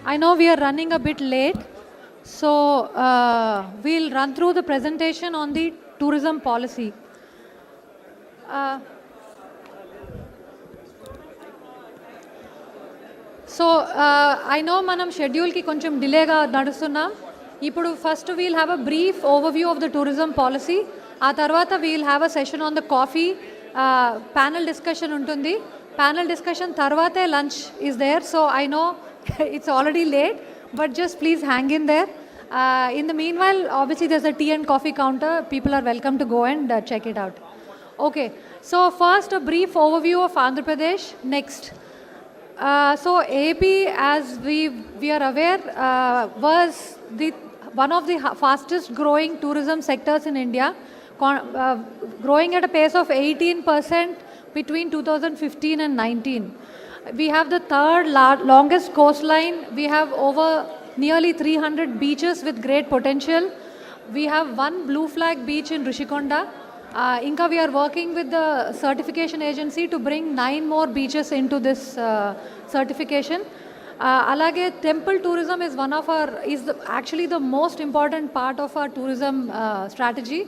I know we are running a bit late, so we'll run through the presentation on the tourism policy. Uh, I know manam schedule ki koncham delay ga nadustunnam. Ippudu first we'll have a brief overview of the tourism policy. Aa tarvata we'll have a session on the coffee. Panel discussion untundi. Panel discussion tarvate lunch is there. So I know it's already late, but just please hang in there. In the meanwhile, obviously there's a tea and coffee counter. People are welcome to go and check it out. Okay, so first a brief overview of Andhra Pradesh. Next. So AP, as we are aware, was one of the fastest growing tourism sectors in India, growing at a pace of 18% between 2015 and 19. We have the third longest coastline. We have over nearly 300 beaches with great potential. We have one blue flag beach in Rishikonda. Inka we are working with the certification agency to bring 9 more beaches into this certification. Alage temple tourism is actually the most important part of our tourism strategy.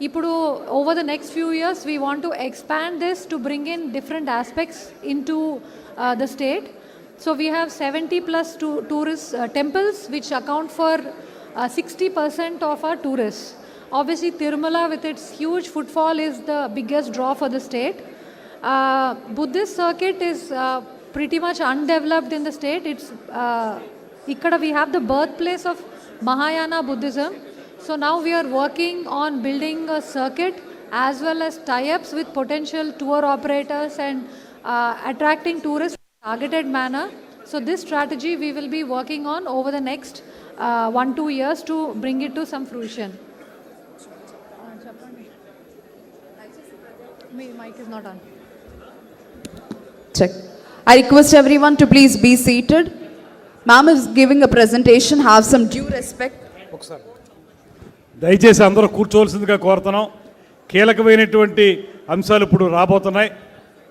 Ippudu over the next few years we want to expand this to bring in different aspects into the state. So we have 70 plus tourist temples which account for 60% of our tourists. Obviously, Tirumala with its huge footfall is the biggest draw for the state. Buddhist circuit is pretty much undeveloped in the state. It's ikkada we have the birthplace of Mahayana Buddhism. So now we are working on building a circuit as well as tie-ups with potential tour operators and attracting tourists in a targeted manner. So this strategy we will be working on over the next 1-2 years to bring it to some fruition. Mic is not on. Check. I request everyone to please be seated. Ma'am is giving a presentation. Have some due respect. దయచేసి అందరూ కూర్చోవలసిందిగా కోరుతున్నాం. కీలకమైనటువంటి అంశాలు ఇప్పుడు రాబోతున్నాయి.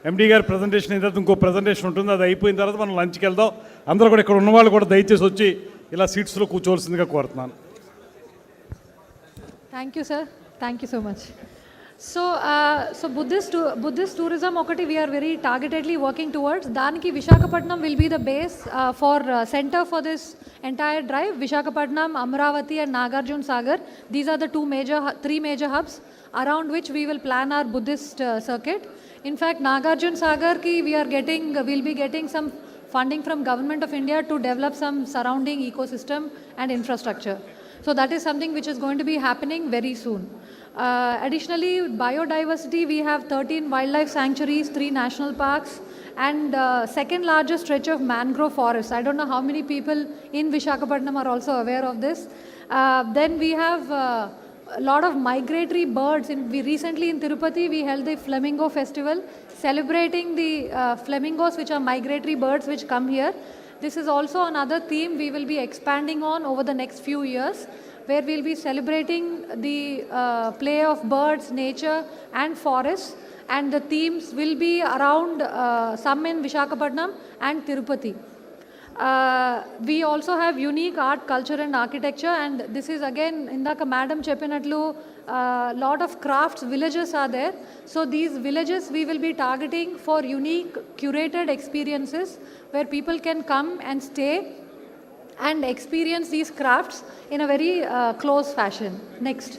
ఎండి గారి presentation ఏదైతే ఇంకో ప్రజెంటేషన్ ఉంటుంది, అది అయిపోయిన తర్వాత మనం లంచ్కి వెళ్దాం. అందరూ కూడా ఇక్కడ ఉన్నవాళ్ళు కూడా దయచేసి వచ్చి ఇలా సీట్స్లో కూర్చోవలసిందిగా కోరుతున్నాను. Thank you sir, thank you so much. So Buddhist tourism okati we are very targetedly working towards. Daniki Visakhapatnam will be the base for center for this entire drive. Visakhapatnam, Amravati and Nagarjuna Sagar. These are the three major hubs around which we will plan our Buddhist circuit. In fact, Nagarjuna Sagar ki we'll be getting some funding from Government of India to develop some surrounding ecosystem and infrastructure. So that is something which is going to be happening very soon. Additionally, biodiversity, we have 13 wildlife sanctuaries, 3 national parks, and second largest stretch of mangrove forests. I don't know how many people in Visakhapatnam are also aware of this. Then we have a lot of migratory birds. Recently in Tirupati, we held the Flamingo Festival, celebrating the flamingos, which are migratory birds which come here. This is also another theme we will be expanding on over the next few years, where we'll be celebrating the play of birds, nature and forests, and the themes will be around some in Visakhapatnam and Tirupati. We also have unique art, culture and architecture, and this is again, indaka madam cheppinatlu, lot of crafts villages are there. So these villages we will be targeting for unique curated experiences where people can come and stay and experience these crafts in a very close fashion. Next.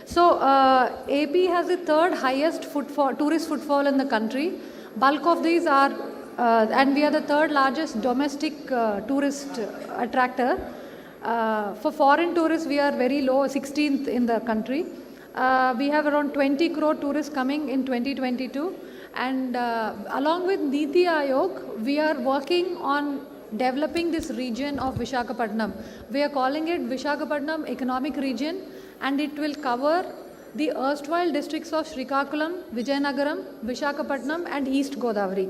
So AP has the third highest tourist footfall in the country. Bulk of these are, and we are the third largest domestic tourist attractor. For foreign tourists, we are very low, 16th in the country. We have around 20 crore tourists coming in 2022. And along with Niti Aayog, we are working on developing this region of Visakhapatnam. We are calling it Visakhapatnam Economic Region, and it will cover the erstwhile districts of Srikakulam, Vijayanagaram, Visakhapatnam and East Godavari.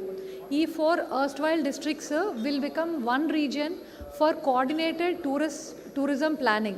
These 4 erstwhile districts will become one region for coordinated tourism planning.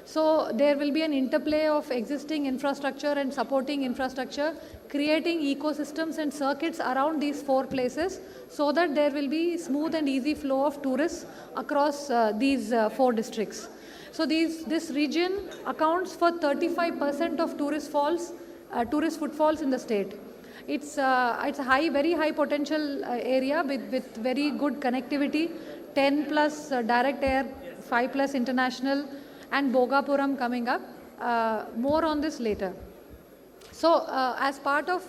So there will be an interplay of existing infrastructure and supporting infrastructure, creating ecosystems and circuits around these 4 places so that there will be smooth and easy flow of tourists across these 4 districts. So this region accounts for 35% of tourist footfalls in the state. It's a very high potential area with very good connectivity, 10 plus direct air, 5 plus international, and Bogapuram coming up. More on this later. So, as part of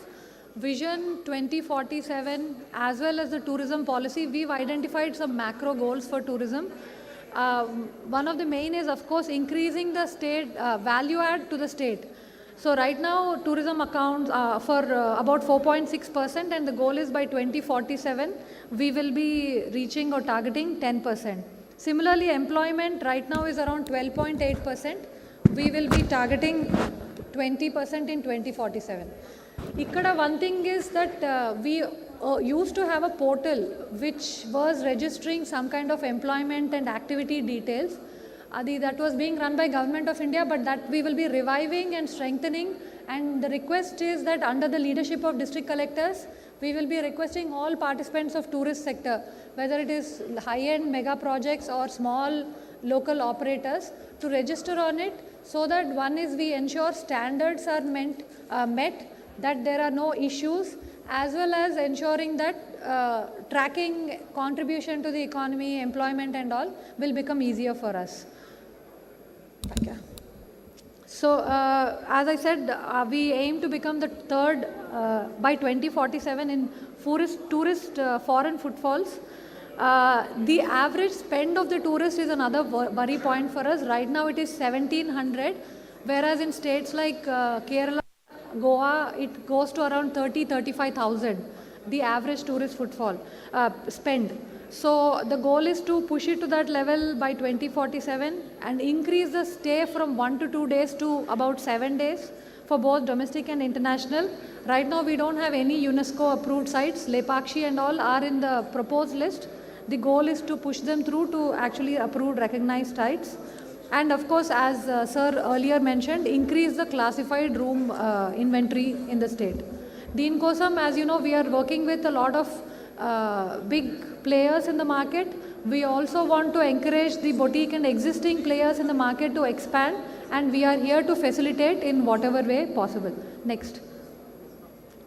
Vision 2047 as well as the tourism policy, we've identified some macro goals for tourism. One of the main is, of course, increasing the state value add to the state. So, right now, tourism accounts for about 4.6%, and the goal is by 2047, we will be reaching or targeting 10%. Similarly, employment right now is around 12.8%. We will be targeting 20% in 2047. Ikkada one thing is that we used to have a portal which was registering some kind of employment and activity details. That was being run by Government of India, but that we will be reviving and strengthening. And the request is that under the leadership of district collectors, we will be requesting all participants of tourist sector, whether it is high-end mega projects or small local operators, to register on it, so that one is we ensure standards are met, that there are no issues, as well as ensuring that tracking contribution to the economy, employment and all will become easier for us. Okay. So, as I said, we aim to become the third by 2047 in tourist foreign footfalls. The average spend of the tourist is another worry point for us. Right now it is 1700, whereas in states like Kerala, Goa, it goes to around 35,000, the average tourist footfall spend. So the goal is to push it to that level by 2047 and increase the stay from 1 to 2 days to about 7 days for both domestic and international. Right now we don't have any UNESCO approved sites. Lepakshi and all are in the proposed list. The goal is to push them through to actually approved recognized sites. And of course, as Sir earlier mentioned, increase the classified room inventory in the state. Deen Kosam, as you know, we are working with a lot of big players in the market. We also want to encourage the boutique and existing players in the market to expand, and we are here to facilitate in whatever way possible. Next.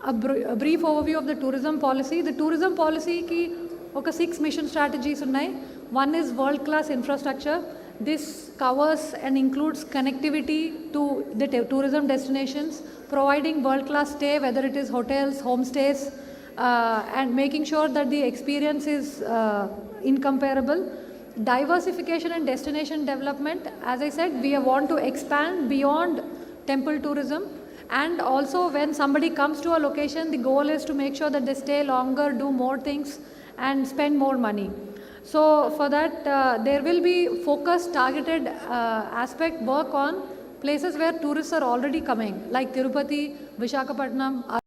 A brief overview of the tourism policy. The tourism policy ki oka 6 mission strategies unnai. One is world-class infrastructure. This covers and includes connectivity to the tourism destinations, providing world-class stay, whether it is hotels, homestays, and making sure that the experience is incomparable. Diversification and destination development. As I said, we want to expand beyond temple tourism, and also when somebody comes to a location, the goal is to make sure that they stay longer, do more things and spend more money. So for that, there will be focused, targeted aspect work on places where tourists are already coming, like Tirupati, Visakhapatnam,